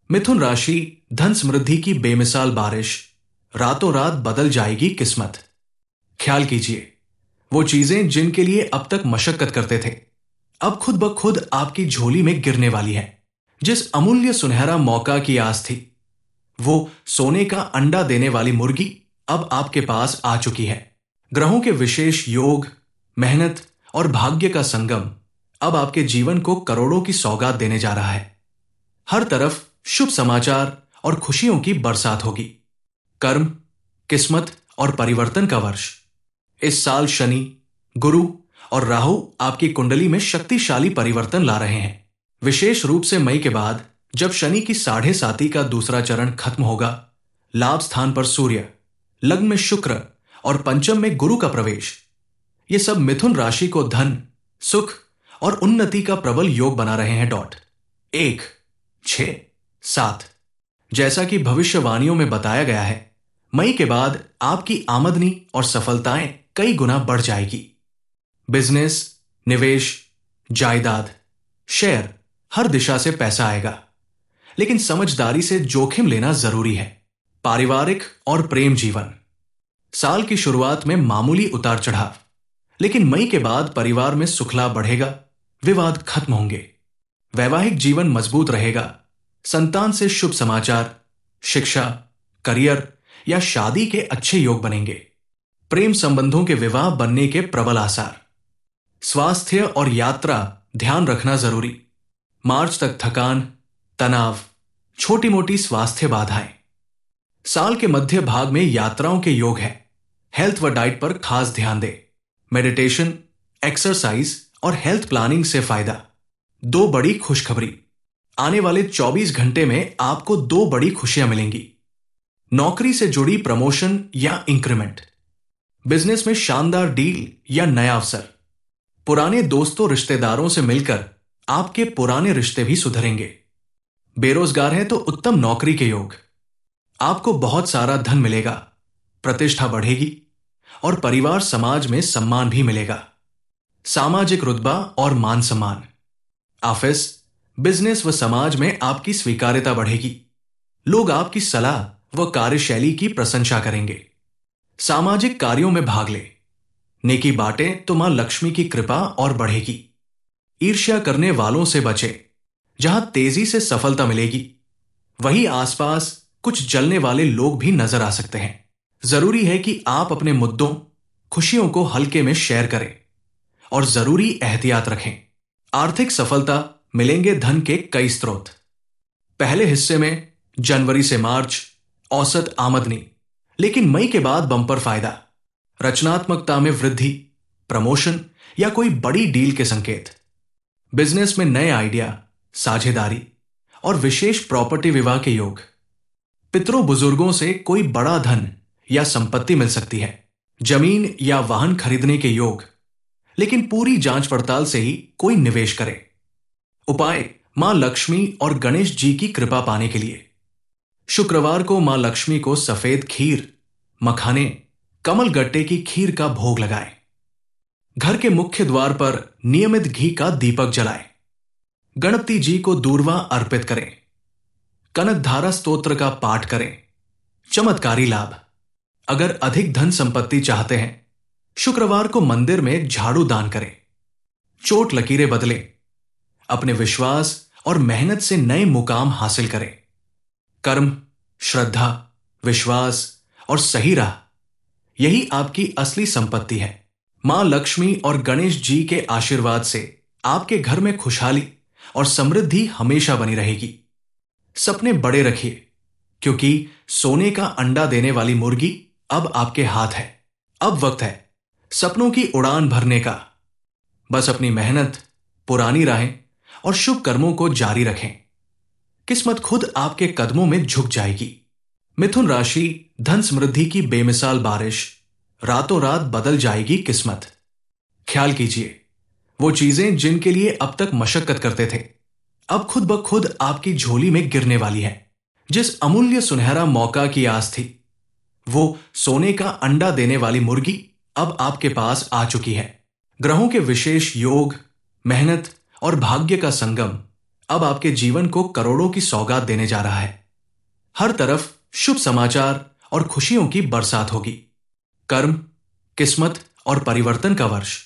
मिथुन राशि, धन समृद्धि की बेमिसाल बारिश, रातों रात बदल जाएगी किस्मत। ख्याल कीजिए, वो चीजें जिनके लिए अब तक मशक्कत करते थे, अब खुद ब खुद आपकी झोली में गिरने वाली है। जिस अमूल्य सुनहरा मौका की आस थी, वो सोने का अंडा देने वाली मुर्गी अब आपके पास आ चुकी है। ग्रहों के विशेष योग, मेहनत और भाग्य का संगम अब आपके जीवन को करोड़ों की सौगात देने जा रहा है। हर तरफ शुभ समाचार और खुशियों की बरसात होगी। कर्म, किस्मत और परिवर्तन का वर्ष। इस साल शनि, गुरु और राहु आपकी कुंडली में शक्तिशाली परिवर्तन ला रहे हैं। विशेष रूप से मई के बाद, जब शनि की 7.5 का दूसरा चरण खत्म होगा, लाभ स्थान पर सूर्य, लग्न में शुक्र और पंचम में गुरु का प्रवेश, ये सब मिथुन राशि को धन, सुख और उन्नति का प्रबल योग बना रहे हैं। 1, 6, 7। जैसा कि भविष्यवाणियों में बताया गया है, मई के बाद आपकी आमदनी और सफलताएं कई गुना बढ़ जाएगी। बिजनेस, निवेश, जायदाद, शेयर, हर दिशा से पैसा आएगा, लेकिन समझदारी से जोखिम लेना जरूरी है। पारिवारिक और प्रेम जीवन। साल की शुरुआत में मामूली उतार चढ़ाव, लेकिन मई के बाद परिवार में सुखलाभ बढ़ेगा, विवाद खत्म होंगे। वैवाहिक जीवन मजबूत रहेगा। संतान से शुभ समाचार, शिक्षा, करियर या शादी के अच्छे योग बनेंगे। प्रेम संबंधों के विवाह बनने के प्रबल आसार। स्वास्थ्य और यात्रा ध्यान रखना जरूरी। मार्च तक थकान, तनाव, छोटी मोटी स्वास्थ्य बाधाएं। साल के मध्य भाग में यात्राओं के योग है। हेल्थ व डाइट पर खास ध्यान दें। मेडिटेशन, एक्सरसाइज और हेल्थ प्लानिंग से फायदा। 2 बड़ी खुशखबरी। आने वाले 24 घंटे में आपको 2 बड़ी खुशियां मिलेंगी। नौकरी से जुड़ी प्रमोशन या इंक्रीमेंट। बिजनेस में शानदार डील या नया अवसर। पुराने दोस्तों रिश्तेदारों से मिलकर आपके पुराने रिश्ते भी सुधरेंगे। बेरोजगार हैं तो उत्तम नौकरी के योग। आपको बहुत सारा धन मिलेगा, प्रतिष्ठा बढ़ेगी और परिवार समाज में सम्मान भी मिलेगा। सामाजिक रुतबा और मान सम्मान। ऑफिस, बिजनेस व समाज में आपकी स्वीकार्यता बढ़ेगी। लोग आपकी सलाह व कार्यशैली की प्रशंसा करेंगे। सामाजिक कार्यों में भाग ले, नेकी बांटें तो मां लक्ष्मी की कृपा और बढ़ेगी। ईर्ष्या करने वालों से बचे। जहां तेजी से सफलता मिलेगी, वहीं आसपास कुछ जलने वाले लोग भी नजर आ सकते हैं। जरूरी है कि आप अपने मुद्दों, खुशियों को हल्के में शेयर करें और जरूरी एहतियात रखें। आर्थिक सफलता मिलेंगे धन के कई स्रोत। पहले हिस्से में जनवरी से मार्च औसत आमदनी, लेकिन मई के बाद बंपर फायदा। रचनात्मकता में वृद्धि, प्रमोशन या कोई बड़ी डील के संकेत। बिजनेस में नए आइडिया, साझेदारी और विशेष प्रॉपर्टी विवाह के योग। पितरों बुजुर्गों से कोई बड़ा धन या संपत्ति मिल सकती है। जमीन या वाहन खरीदने के योग, लेकिन पूरी जांच पड़ताल से ही कोई निवेश करे। उपाय, मां लक्ष्मी और गणेश जी की कृपा पाने के लिए शुक्रवार को मां लक्ष्मी को सफेद खीर, मखाने, कमल गट्टे की खीर का भोग लगाएं। घर के मुख्य द्वार पर नियमित घी का दीपक जलाएं। गणपति जी को दूर्वा अर्पित करें। कनकधारा स्तोत्र का पाठ करें। चमत्कारी लाभ। अगर अधिक धन संपत्ति चाहते हैं, शुक्रवार को मंदिर में झाड़ू दान करें। चोट लकीरें बदलें। अपने विश्वास और मेहनत से नए मुकाम हासिल करें। कर्म, श्रद्धा, विश्वास और सही राह, यही आपकी असली संपत्ति है। मां लक्ष्मी और गणेश जी के आशीर्वाद से आपके घर में खुशहाली और समृद्धि हमेशा बनी रहेगी। सपने बड़े रखिए, क्योंकि सोने का अंडा देने वाली मुर्गी अब आपके हाथ है। अब वक्त है सपनों की उड़ान भरने का। बस अपनी मेहनत, पुरानी राहें और शुभ कर्मों को जारी रखें। किस्मत खुद आपके कदमों में झुक जाएगी। मिथुन राशि, धन समृद्धि की बेमिसाल बारिश, रातों रात बदल जाएगी किस्मत। ख्याल कीजिए, वो चीजें जिनके लिए अब तक मशक्कत करते थे, अब खुद ब खुद आपकी झोली में गिरने वाली है। जिस अमूल्य सुनहरा मौका की आस थी, वो सोने का अंडा देने वाली मुर्गी अब आपके पास आ चुकी है। ग्रहों के विशेष योग, मेहनत और भाग्य का संगम अब आपके जीवन को करोड़ों की सौगात देने जा रहा है। हर तरफ शुभ समाचार और खुशियों की बरसात होगी। कर्म, किस्मत और परिवर्तन का वर्ष।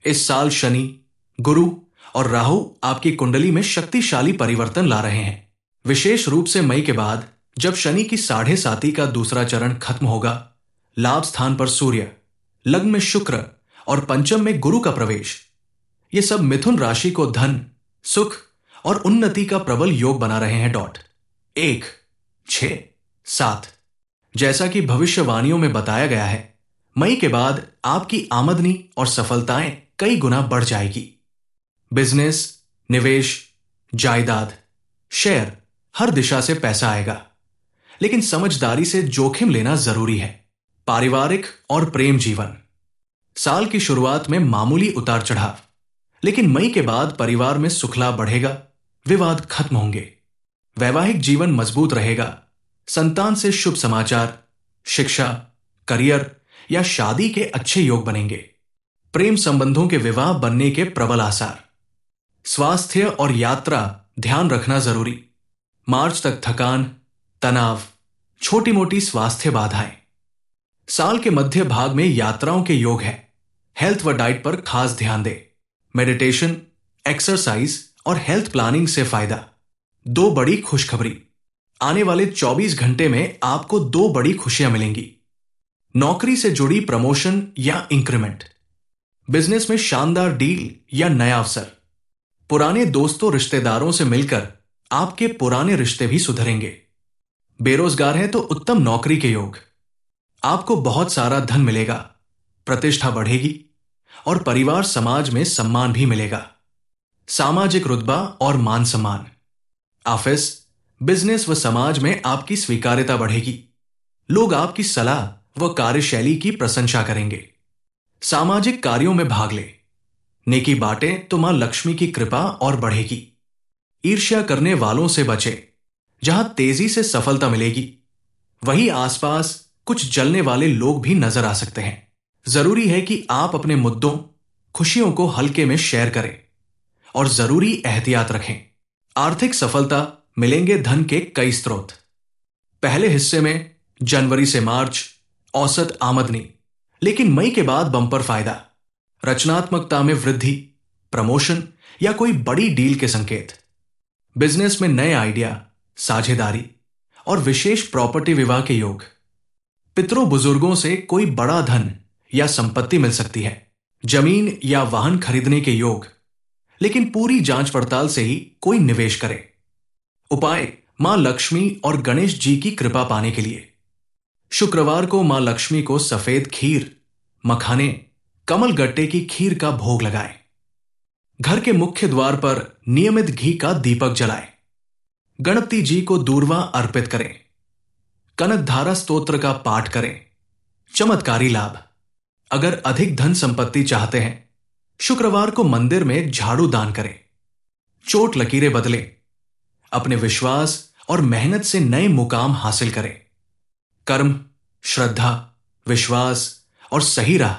इस साल शनि, गुरु और राहु आपकी कुंडली में शक्तिशाली परिवर्तन ला रहे हैं। विशेष रूप से मई के बाद, जब शनि की 7.5 का दूसरा चरण खत्म होगा, लाभ स्थान पर सूर्य, लग्न में शुक्र और पंचम में गुरु का प्रवेश, ये सब मिथुन राशि को धन, सुख और उन्नति का प्रबल योग बना रहे हैं। 1, 6, 7 जैसा कि भविष्यवाणियों में बताया गया है, मई के बाद आपकी आमदनी और सफलताएं कई गुना बढ़ जाएगी। बिजनेस, निवेश, जायदाद, शेयर, हर दिशा से पैसा आएगा, लेकिन समझदारी से जोखिम लेना जरूरी है। पारिवारिक और प्रेम जीवन। साल की शुरुआत में मामूली उतार चढ़ाव, लेकिन मई के बाद परिवार में सुखलाभ बढ़ेगा, विवाद खत्म होंगे। वैवाहिक जीवन मजबूत रहेगा। संतान से शुभ समाचार, शिक्षा, करियर या शादी के अच्छे योग बनेंगे। प्रेम संबंधों के विवाह बनने के प्रबल आसार। स्वास्थ्य और यात्रा ध्यान रखना जरूरी। मार्च तक थकान, तनाव, छोटी मोटी स्वास्थ्य बाधाएं। साल के मध्य भाग में यात्राओं के योग है। हेल्थ व डाइट पर खास ध्यान दें। मेडिटेशन, एक्सरसाइज और हेल्थ प्लानिंग से फायदा। 2 बड़ी खुशखबरी। आने वाले 24 घंटे में आपको 2 बड़ी खुशियां मिलेंगी। नौकरी से जुड़ी प्रमोशन या इंक्रीमेंट। बिजनेस में शानदार डील या नया अवसर। पुराने दोस्तों रिश्तेदारों से मिलकर आपके पुराने रिश्ते भी सुधरेंगे। बेरोजगार हैं तो उत्तम नौकरी के योग। आपको बहुत सारा धन मिलेगा, प्रतिष्ठा बढ़ेगी और परिवार समाज में सम्मान भी मिलेगा। सामाजिक रुतबा और मान सम्मान। ऑफिस, बिजनेस व समाज में आपकी स्वीकार्यता बढ़ेगी। लोग आपकी सलाह व कार्यशैली की प्रशंसा करेंगे। सामाजिक कार्यों में भाग ले। नेकी बांटें तो मां लक्ष्मी की कृपा और बढ़ेगी। ईर्ष्या करने वालों से बचें। जहां तेजी से सफलता मिलेगी, वहीं आसपास कुछ जलने वाले लोग भी नजर आ सकते हैं। जरूरी है कि आप अपने मुद्दों, खुशियों को हल्के में शेयर करें और जरूरी एहतियात रखें। आर्थिक सफलता मिलेंगे धन के कई स्रोत। पहले हिस्से में जनवरी से मार्च औसत आमदनी, लेकिन मई के बाद बम्पर फायदा। रचनात्मकता में वृद्धि, प्रमोशन या कोई बड़ी डील के संकेत। बिजनेस में नए आइडिया, साझेदारी और विशेष प्रॉपर्टी विवाह के योग। पितरों बुजुर्गों से कोई बड़ा धन या संपत्ति मिल सकती है। जमीन या वाहन खरीदने के योग, लेकिन पूरी जांच पड़ताल से ही कोई निवेश करे। उपाय, मां लक्ष्मी और गणेश जी की कृपा पाने के लिए शुक्रवार को मां लक्ष्मी को सफेद खीर, मखाने, कमल गट्टे की खीर का भोग लगाएं। घर के मुख्य द्वार पर नियमित घी का दीपक जलाएं। गणपति जी को दूर्वा अर्पित करें। कनकधारा स्तोत्र का पाठ करें। चमत्कारी लाभ। अगर अधिक धन संपत्ति चाहते हैं, शुक्रवार को मंदिर में एक झाड़ू दान करें। चोट लकीरें बदलें। अपने विश्वास और मेहनत से नए मुकाम हासिल करें। कर्म, श्रद्धा, विश्वास और सही राह,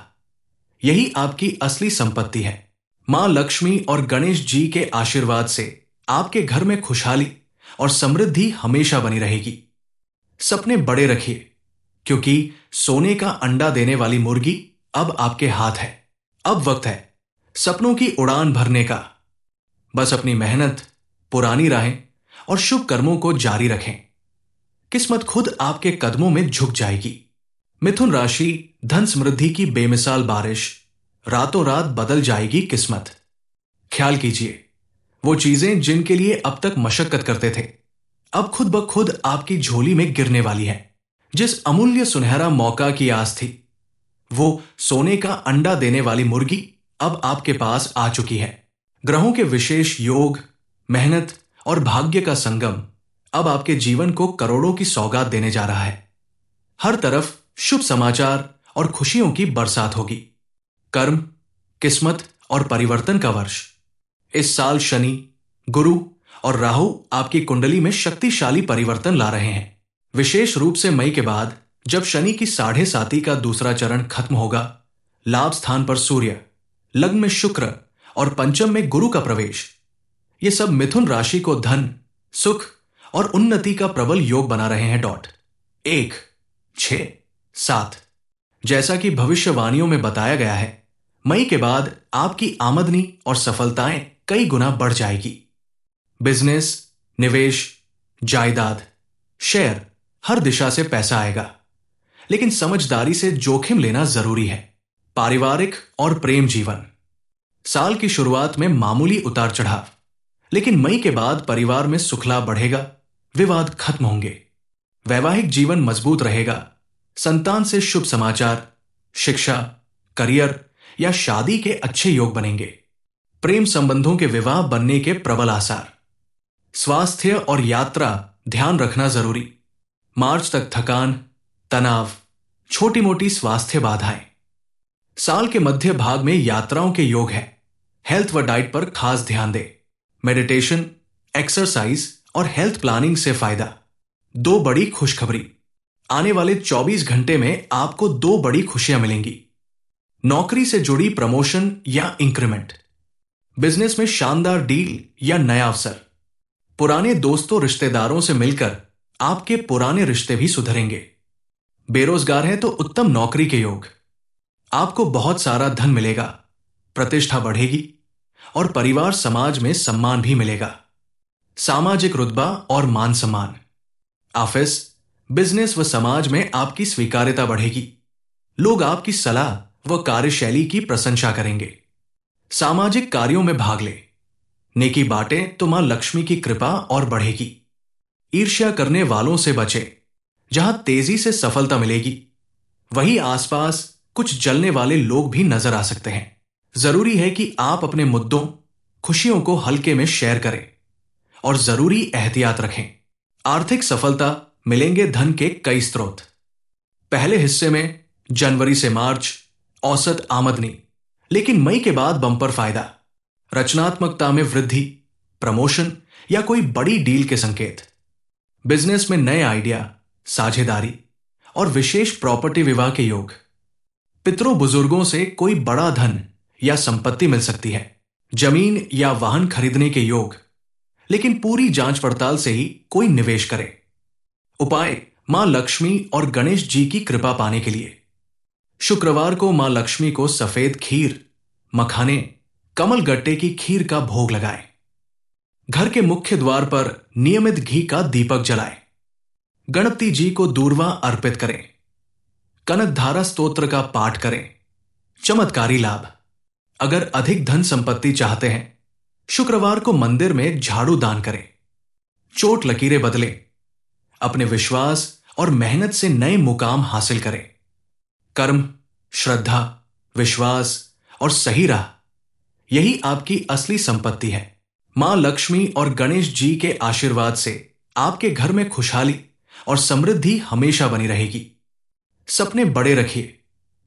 यही आपकी असली संपत्ति है। मां लक्ष्मी और गणेश जी के आशीर्वाद से आपके घर में खुशहाली और समृद्धि हमेशा बनी रहेगी। सपने बड़े रखिए, क्योंकि सोने का अंडा देने वाली मुर्गी अब आपके हाथ है। अब वक्त है सपनों की उड़ान भरने का। बस अपनी मेहनत, पुरानी राहें और शुभ कर्मों को जारी रखें। किस्मत खुद आपके कदमों में झुक जाएगी। मिथुन राशि, धन समृद्धि की बेमिसाल बारिश। रातों रात बदल जाएगी किस्मत। ख्याल कीजिए, वो चीजें जिनके लिए अब तक मशक्कत करते थे, अब खुद ब खुद आपकी झोली में गिरने वाली है। जिस अमूल्य सुनहरा मौका की आस थी, वो सोने का अंडा देने वाली मुर्गी अब आपके पास आ चुकी है। ग्रहों के विशेष योग, मेहनत और भाग्य का संगम अब आपके जीवन को करोड़ों की सौगात देने जा रहा है। हर तरफ शुभ समाचार और खुशियों की बरसात होगी। कर्म, किस्मत और परिवर्तन का वर्ष। इस साल शनि, गुरु और राहु आपकी कुंडली में शक्तिशाली परिवर्तन ला रहे हैं। विशेष रूप से मई के बाद, जब शनि की 7.5 का दूसरा चरण खत्म होगा, लाभ स्थान पर सूर्य, लग्न में शुक्र और पंचम में गुरु का प्रवेश, ये सब मिथुन राशि को धन, सुख और उन्नति का प्रबल योग बना रहे हैं। 1, 6, 7। जैसा कि भविष्यवाणियों में बताया गया है, मई के बाद आपकी आमदनी और सफलताएं कई गुना बढ़ जाएगी। बिजनेस, निवेश, जायदाद, शेयर, हर दिशा से पैसा आएगा, लेकिन समझदारी से जोखिम लेना जरूरी है। पारिवारिक और प्रेम जीवन, साल की शुरुआत में मामूली उतार चढ़ाव, लेकिन मई के बाद परिवार में सुखलाभ बढ़ेगा, विवाद खत्म होंगे। वैवाहिक जीवन मजबूत रहेगा, संतान से शुभ समाचार, शिक्षा, करियर या शादी के अच्छे योग बनेंगे। प्रेम संबंधों के विवाह बनने के प्रबल आसार। स्वास्थ्य और यात्रा ध्यान रखना जरूरी। मार्च तक थकान, तनाव, छोटी मोटी स्वास्थ्य बाधाएं। साल के मध्य भाग में यात्राओं के योग है। हेल्थ व डाइट पर खास ध्यान दें। मेडिटेशन, एक्सरसाइज और हेल्थ प्लानिंग से फायदा। 2 बड़ी खुशखबरी। आने वाले 24 घंटे में आपको 2 बड़ी खुशियां मिलेंगी। नौकरी से जुड़ी प्रमोशन या इंक्रीमेंट। बिजनेस में शानदार डील या नया अवसर। पुराने दोस्तों रिश्तेदारों से मिलकर आपके पुराने रिश्ते भी सुधरेंगे। बेरोजगार हैं तो उत्तम नौकरी के योग। आपको बहुत सारा धन मिलेगा, प्रतिष्ठा बढ़ेगी और परिवार समाज में सम्मान भी मिलेगा। सामाजिक रुतबा और मान सम्मान। ऑफिस, बिजनेस व समाज में आपकी स्वीकार्यता बढ़ेगी। लोग आपकी सलाह व कार्यशैली की प्रशंसा करेंगे। सामाजिक कार्यों में भाग ले। नेकी बांटें तो मां लक्ष्मी की कृपा और बढ़ेगी। ईर्ष्या करने वालों से बचें। जहां तेजी से सफलता मिलेगी, वहीं आसपास कुछ जलने वाले लोग भी नजर आ सकते हैं। जरूरी है कि आप अपने मुद्दों, खुशियों को हल्के में शेयर करें और जरूरी एहतियात रखें। आर्थिक सफलता मिलेंगे धन के कई स्रोत। पहले हिस्से में जनवरी से मार्च औसत आमदनी, लेकिन मई के बाद बम्पर फायदा। रचनात्मकता में वृद्धि, प्रमोशन या कोई बड़ी डील के संकेत। बिजनेस में नए आइडिया, साझेदारी और विशेष प्रॉपर्टी विवाह के योग। पितरों बुजुर्गों से कोई बड़ा धन या संपत्ति मिल सकती है। जमीन या वाहन खरीदने के योग, लेकिन पूरी जांच पड़ताल से ही कोई निवेश करे। उपाय, मां लक्ष्मी और गणेश जी की कृपा पाने के लिए शुक्रवार को मां लक्ष्मी को सफेद खीर, मखाने, कमल गट्टे की खीर का भोग लगाएं। घर के मुख्य द्वार पर नियमित घी का दीपक जलाएं। गणपति जी को दूर्वा अर्पित करें। कनकधारा स्तोत्र का पाठ करें। चमत्कारी लाभ। अगर अधिक धन संपत्ति चाहते हैं, शुक्रवार को मंदिर में झाड़ू दान करें। चोट लकीरें बदलें। अपने विश्वास और मेहनत से नए मुकाम हासिल करें। कर्म, श्रद्धा, विश्वास और सही राह, यही आपकी असली संपत्ति है। मां लक्ष्मी और गणेश जी के आशीर्वाद से आपके घर में खुशहाली और समृद्धि हमेशा बनी रहेगी। सपने बड़े रखिए,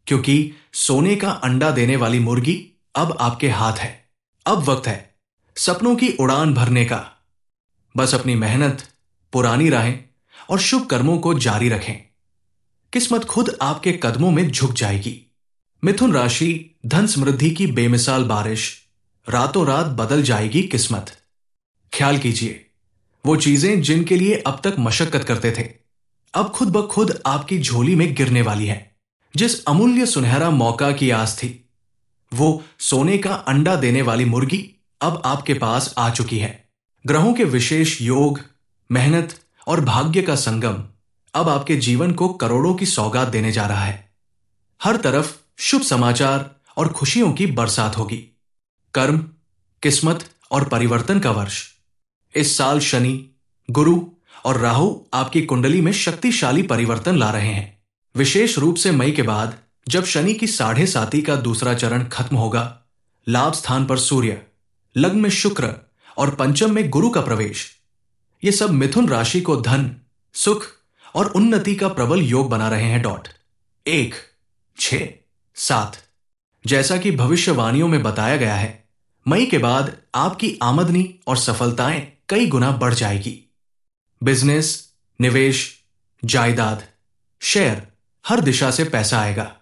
क्योंकि सोने का अंडा देने वाली मुर्गी अब आपके हाथ है। अब वक्त है सपनों की उड़ान भरने का। बस अपनी मेहनत, पुरानी राहें और शुभ कर्मों को जारी रखें। किस्मत खुद आपके कदमों में झुक जाएगी। मिथुन राशि, धन समृद्धि की बेमिसाल बारिश, रातों रात बदल जाएगी किस्मत। ख्याल कीजिए, वो चीजें जिनके लिए अब तक मशक्कत करते थे, अब खुद ब खुद आपकी झोली में गिरने वाली है। जिस अमूल्य सुनहरा मौका की आस थी, वो सोने का अंडा देने वाली मुर्गी अब आपके पास आ चुकी है। ग्रहों के विशेष योग, मेहनत और भाग्य का संगम अब आपके जीवन को करोड़ों की सौगात देने जा रहा है। हर तरफ शुभ समाचार और खुशियों की बरसात होगी। कर्म, किस्मत और परिवर्तन का वर्ष। इस साल शनि, गुरु और राहु आपकी कुंडली में शक्तिशाली परिवर्तन ला रहे हैं। विशेष रूप से मई के बाद, जब शनि की 7.5 का दूसरा चरण खत्म होगा, लाभ स्थान पर सूर्य, लग्न में शुक्र और पंचम में गुरु का प्रवेश, ये सब मिथुन राशि को धन, सुख और उन्नति का प्रबल योग बना रहे हैं। 1, 6, 7। जैसा कि भविष्यवाणियों में बताया गया है, मई के बाद आपकी आमदनी और सफलताएं कई गुना बढ़ जाएगी। बिजनेस, निवेश, जायदाद, शेयर, हर दिशा से पैसा आएगा,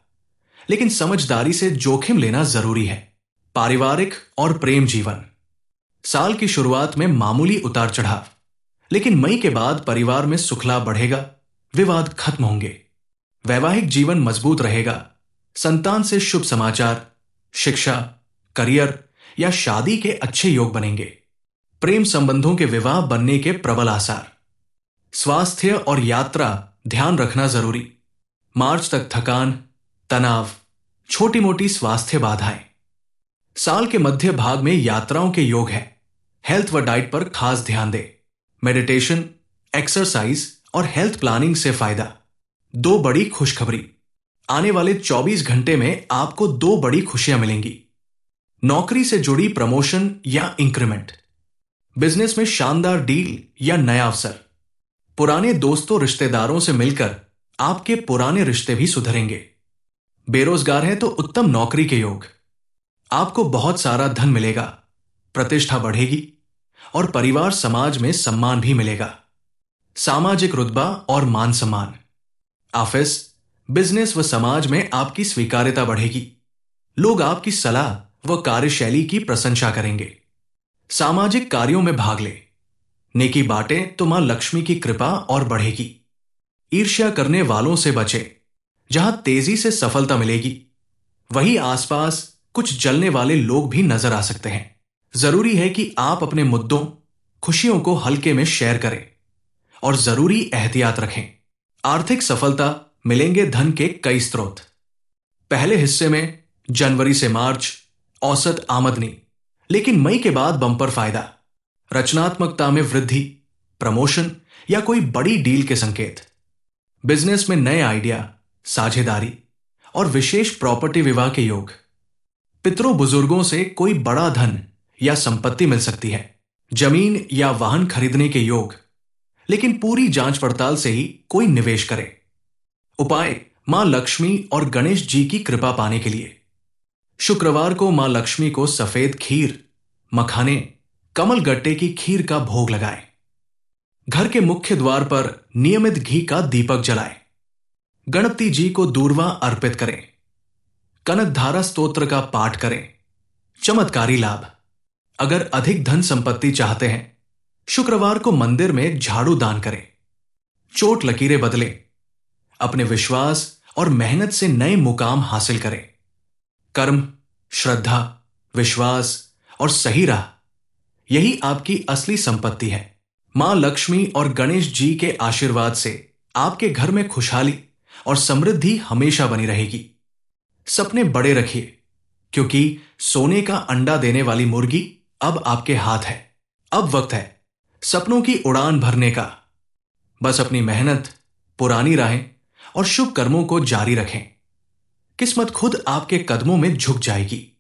लेकिन समझदारी से जोखिम लेना जरूरी है। पारिवारिक और प्रेम जीवन, साल की शुरुआत में मामूली उतार चढ़ाव, लेकिन मई के बाद परिवार में सुखलाभ बढ़ेगा, विवाद खत्म होंगे, वैवाहिक जीवन मजबूत रहेगा, संतान से शुभ समाचार, शिक्षा, करियर या शादी के अच्छे योग बनेंगे। प्रेम संबंधों के विवाह बनने के प्रबल आसार। स्वास्थ्य और यात्रा ध्यान रखना जरूरी। मार्च तक थकान, तनाव, छोटी मोटी स्वास्थ्य बाधाएं। साल के मध्य भाग में यात्राओं के योग है। हेल्थ व डाइट पर खास ध्यान दें। मेडिटेशन, एक्सरसाइज और हेल्थ प्लानिंग से फायदा। दो बड़ी खुशखबरी। आने वाले 24 घंटे में आपको दो बड़ी खुशियां मिलेंगी। नौकरी से जुड़ी प्रमोशन या इंक्रीमेंट। बिजनेस में शानदार डील या नया अवसर। पुराने दोस्तों रिश्तेदारों से मिलकर आपके पुराने रिश्ते भी सुधरेंगे। बेरोजगार हैं तो उत्तम नौकरी के योग। आपको बहुत सारा धन मिलेगा, प्रतिष्ठा बढ़ेगी और परिवार समाज में सम्मान भी मिलेगा। सामाजिक रुतबा और मान सम्मान। ऑफिस, बिजनेस व समाज में आपकी स्वीकार्यता बढ़ेगी। लोग आपकी सलाह व कार्यशैली की प्रशंसा करेंगे। सामाजिक कार्यों में भाग ले। नेकी बांटें तो मां लक्ष्मी की कृपा और बढ़ेगी। ईर्ष्या करने वालों से बचें। जहां तेजी से सफलता मिलेगी, वहीं आसपास कुछ जलने वाले लोग भी नजर आ सकते हैं। जरूरी है कि आप अपने मुद्दों, खुशियों को हल्के में शेयर करें और जरूरी एहतियात रखें। आर्थिक सफलता मिलेंगे धन के कई स्रोत। पहले हिस्से में जनवरी से मार्च औसत आमदनी, लेकिन मई के बाद बंपर फायदा। रचनात्मकता में वृद्धि, प्रमोशन या कोई बड़ी डील के संकेत। बिजनेस में नए आइडिया, साझेदारी और विशेष प्रॉपर्टी विवाह के योग। पितरों बुजुर्गों से कोई बड़ा धन या संपत्ति मिल सकती है। जमीन या वाहन खरीदने के योग, लेकिन पूरी जांच पड़ताल से ही कोई निवेश करे। उपाय मां लक्ष्मी और गणेश जी की कृपा पाने के लिए। शुक्रवार को मां लक्ष्मी को सफेद खीर, मखाने, कमल गट्टे की खीर का भोग लगाएं। घर के मुख्य द्वार पर नियमित घी का दीपक जलाएं। गणपति जी को दूर्वा अर्पित करें। कनकधारा स्तोत्र का पाठ करें। चमत्कारी लाभ। अगर अधिक धन संपत्ति चाहते हैं, शुक्रवार को मंदिर में झाड़ू दान करें। चोट लकीरें बदलें। अपने विश्वास और मेहनत से नए मुकाम हासिल करें। कर्म, श्रद्धा, विश्वास और सही राह, यही आपकी असली संपत्ति है। मां लक्ष्मी और गणेश जी के आशीर्वाद से आपके घर में खुशहाली और समृद्धि हमेशा बनी रहेगी। सपने बड़े रखिए, क्योंकि सोने का अंडा देने वाली मुर्गी अब आपके हाथ है। अब वक्त है सपनों की उड़ान भरने का। बस अपनी मेहनत, पुरानी राहें और शुभ कर्मों को जारी रखें। किस्मत खुद आपके कदमों में झुक जाएगी।